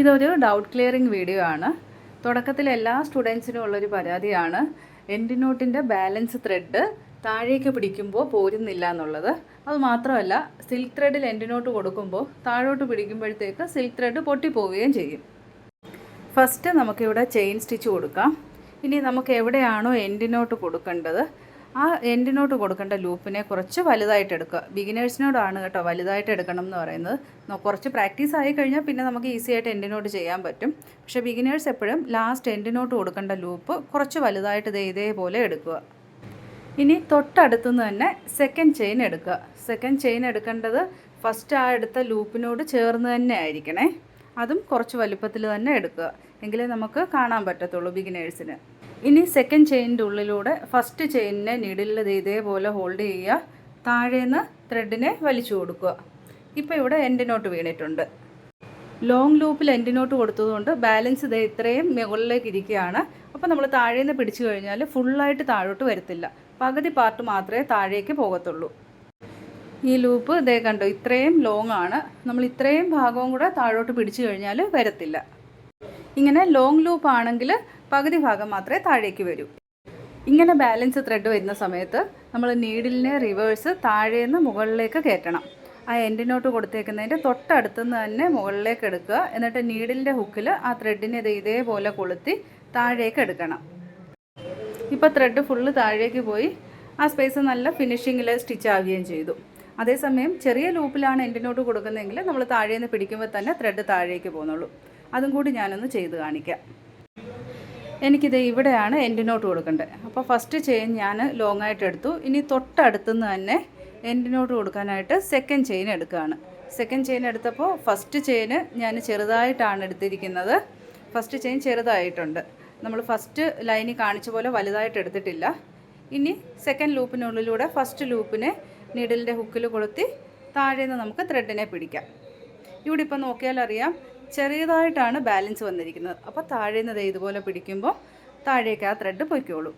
ഇതൊരു doubt clearing video ആണ്. തുടക്കത്തിൽ എല്ലാ സ്റ്റുഡൻസിനും ഉള്ളൊരു പരാതിയാണ് എൻഡ് നോട്ടിൻ്റെ ബാലൻസ് ത്രെഡ് താഴേക്ക് പിടിക്കുമ്പോൾ പോരുന്നില്ല എന്നുള്ളത്. അതുമാത്രമല്ല, സിൽക്ക് ത്രെഡിൽ എൻഡ് നോട്ട് കൊടുക്കുമ്പോൾ താഴോട്ട് പിടിക്കുമ്പോഴത്തേക്ക് സിൽക്ക് ത്രെഡ് പൊട്ടിപ്പോവുകയും ചെയ്യും. ഫസ്റ്റ് നമുക്കിവിടെ ചെയിൻ സ്റ്റിച്ച് കൊടുക്കാം. ഇനി നമുക്ക് എവിടെയാണോ എൻഡ് നോട്ട് കൊടുക്കേണ്ടത് ആ എൻഡ് നോട്ട് കൊടുക്കേണ്ട ലൂപ്പിനെ കുറച്ച് വലുതായിട്ട് എടുക്കുക. ബിഗിനേഴ്സിനോടാണ് കേട്ടോ വലുതായിട്ട് എടുക്കണം എന്ന് പറയുന്നത്. കുറച്ച് പ്രാക്ടീസ് ആയി കഴിഞ്ഞാൽ പിന്നെ നമുക്ക് ഈസി ആയിട്ട് എൻഡ് നോട്ട് ചെയ്യാൻ പറ്റും. പക്ഷേ ബിഗിനേഴ്സ് എപ്പോഴും ലാസ്റ്റ് എൻഡ് നോട്ട് കൊടുക്കേണ്ട ലൂപ്പ് കുറച്ച് വലുതായിട്ട് ഇതേപോലെ എടുക്കുക. ഇനി തൊട്ടടുത്തുനിന്ന് തന്നെ സെക്കൻഡ് ചെയിൻ എടുക്കുക. സെക്കൻഡ് ചെയിൻ എടുക്കേണ്ടത് ഫസ്റ്റ് ആ എടുത്ത ലൂപ്പിനോട് ചേർന്ന് തന്നെ ആയിരിക്കണേ. അതും കുറച്ച് വലുപ്പത്തിൽ തന്നെ എടുക്കുക, എങ്കിലേ നമുക്ക് കാണാൻ പറ്റത്തുള്ളൂ ബിഗിനേഴ്സിന്. ഇനി സെക്കൻഡ് ചെയിനിൻ്റെ ഉള്ളിലൂടെ ഫസ്റ്റ് ചെയിനിനെ നീഡിലിൽ ഇതേപോലെ ഹോൾഡ് ചെയ്യുക. താഴേന്ന് ത്രെഡിനെ വലിച്ചു കൊടുക്കുക. ഇപ്പോൾ ഇവിടെ എൻഡ് നോട്ട് വീണിട്ടുണ്ട്. ലോങ് ലൂപ്പിൽ എൻഡ് നോട്ട് കൊടുത്തതുകൊണ്ട് ബാലൻസ് ഇത്രയും മുകളിലേക്ക് ഇരിക്കുകയാണ്. അപ്പോൾ നമ്മൾ താഴേന്ന് പിടിച്ചു കഴിഞ്ഞാൽ ഫുള്ളായിട്ട് താഴോട്ട് വരത്തില്ല, പകുതി പാർട്ട് മാത്രമേ താഴേക്ക് പോകത്തുള്ളൂ. ഈ ലൂപ്പ് കണ്ടോ, ഇത്രയും ലോങ് ആണ്. നമ്മൾ ഇത്രയും ഭാഗവും കൂടെ താഴോട്ട് പിടിച്ചു കഴിഞ്ഞാൽ വരത്തില്ല. ഇങ്ങനെ ലോങ് ലൂപ്പ് ആണെങ്കിൽ പകുതി ഭാഗം മാത്രമേ താഴേക്ക് വരൂ. ഇങ്ങനെ ബാലൻസ് ത്രെഡ് വരുന്ന സമയത്ത് നമ്മൾ നീഡിലിനെ റിവേഴ്സ് താഴേന്ന് മുകളിലേക്ക് കയറ്റണം. ആ എൻഡ് നോട്ട് കൊടുത്തേക്കുന്നതിൻ്റെ തൊട്ടടുത്തുനിന്ന് തന്നെ മുകളിലേക്ക് എടുക്കുക. എന്നിട്ട് നീഡിലിൻ്റെ ഹുക്കിൽ ആ ത്രെഡിനെ ഇതേപോലെ കൊളുത്തി താഴേക്ക് എടുക്കണം. ഇപ്പോൾ ത്രെഡ് ഫുള്ള് താഴേക്ക് പോയി. ആ സ്പേസ് നല്ല ഫിനിഷിങ്ങിൽ സ്റ്റിച്ച് ആവുകയും ചെയ്തു. അതേസമയം ചെറിയ ലൂപ്പിലാണ് എൻഡ് നോട്ട് കൊടുക്കുന്നതെങ്കിൽ നമ്മൾ താഴേന്ന് പിടിക്കുമ്പോൾ തന്നെ ത്രെഡ് താഴേക്ക് പോകുന്നുള്ളൂ. അതും കൂടി ഞാനൊന്ന് ചെയ്ത് കാണിക്കാം. എനിക്കിത് ഇവിടെയാണ് എൻഡ് നോട്ട് കൊടുക്കേണ്ടത്. അപ്പോൾ ഫസ്റ്റ് ചെയിൻ ഞാൻ ലോങ് ആയിട്ട് എടുത്തു. ഇനി തൊട്ടടുത്തുനിന്ന് തന്നെ എൻഡ് നോട്ട് കൊടുക്കാനായിട്ട് സെക്കൻഡ് ചെയിൻ എടുക്കുകയാണ്. സെക്കൻഡ് ചെയിൻ എടുത്തപ്പോൾ ഫസ്റ്റ് ചെയിന് ഞാൻ ചെറുതായിട്ടാണ് എടുത്തിരിക്കുന്നത്. ഫസ്റ്റ് ചെയിൻ ചെറുതായിട്ടുണ്ട്. നമ്മൾ ഫസ്റ്റ് ലൈനിൽ കാണിച്ച പോലെ വലുതായിട്ട് എടുത്തിട്ടില്ല. ഇനി സെക്കൻഡ് ലൂപ്പിനുള്ളിലൂടെ ഫസ്റ്റ് ലൂപ്പിനെ നീഡിലിൻ്റെ ഹുക്കിൽ കൊളുത്തി താഴേന്ന് നമുക്ക് ത്രെഡിനെ പിടിക്കാം. ഇവിടെ ഇപ്പോൾ നോക്കിയാൽ അറിയാം, ചെറിയതായിട്ടാണ് ബാലൻസ് വന്നിരിക്കുന്നത്. അപ്പോൾ താഴേന്ന് ഇതുപോലെ പിടിക്കുമ്പോൾ താഴേക്ക് ആ ത്രെഡ് പൊയ്ക്കോളും.